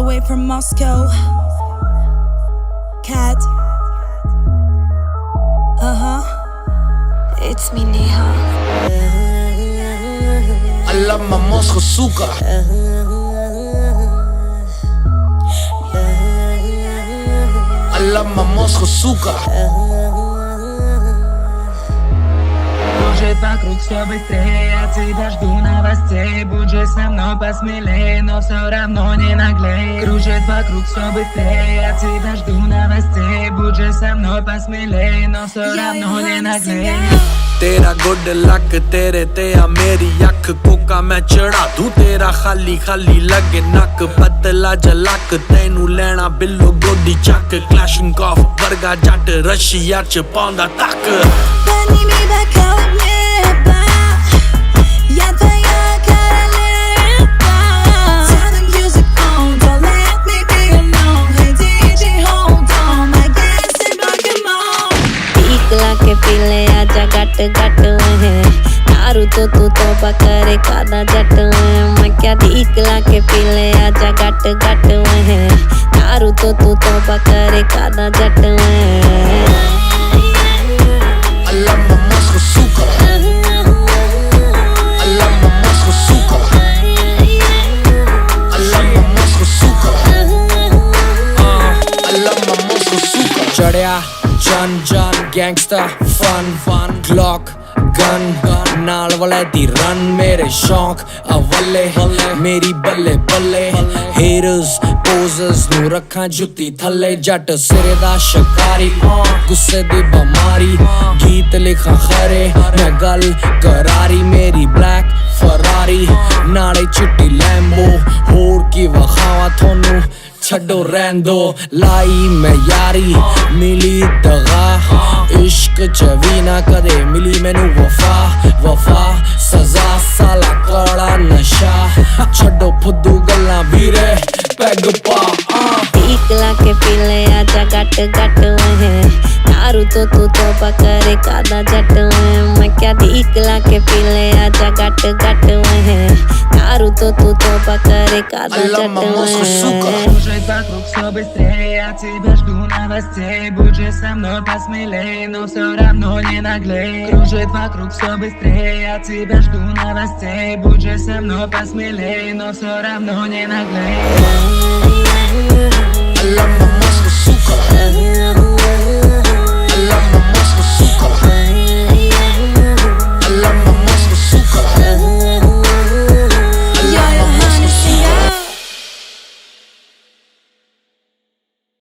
way from Moscow. Cat. It's me, Neha. I love my Moscow suka. I love my Moscow suka. Кружит вокруг все быстрее, от тебя жду новостей. Будь же со мной посмелее, но все равно не наглей. Кружит вокруг все быстрее, от тебя жду новостей. Будь же со мной посмелее, но все равно не наглей. तेरा good luck तेरे ते आ मेरी अख Coca मैं चढ़ा दूं तेरा खाली खाली लगे नक पतला जलक तेनू लेना बिल्लो गोदी चक क्लैशिंग ऑफ वर्गा जट रशिया च पांदा तक Подними бокал, небо. Я твоя королева. Turn the music on, don't let me be alone. Hey DJ, hold on, my dancing Pokemon. टीकला के पीले आजा गट गट है दारू तो तू तोबा करे कादा जट है मैं क्या टीकला के पीले आजा गट गट है दारू तो तू तोबा करे कादा जट है I love my Moscow suka. I love my Moscow suka. I love my Moscow suka. I love my Moscow suka. चढ़या जन जन गैंगस्टर फन क्लॉक गन नाल वाले दी रन मेरे शौक अवले मेरी बल्ले बल्ले हेटर्स पोजर्स नू रखा जुत्ती थल्ले जट सिरे दा शिकारी गुस्से दी बमारी गीत लिखा खरे मैं गल करारी मेरी ब्लैक फरारी नाले चिट्टी लैम्बो होर की वखावा थोनू छड्डो रहन दो लाई मैं यारी मिली दगा इश्क च भी ना कदे मिली मैनू वफा सजा साला कौड़ा नशा छड्डो फुद्दू गल्लां वीरे पैग पा टीकला के पीले आजा गट गट है दारू तो तू तोबा करे कादा जट है मैं क्या टीकला के पीले आजा गट गट है दारू तो तू तोबा करे कादा जट है Кружит вокруг все быстрее, от тебя жду новостей. Будь же со мной посмелее, но все равно не наглей. Кружит вокруг все быстрее, от тебя жду новостей. Будь же со мной посмелее, но все равно не наглей. I love my Moscow suka. I love my Moscow suka.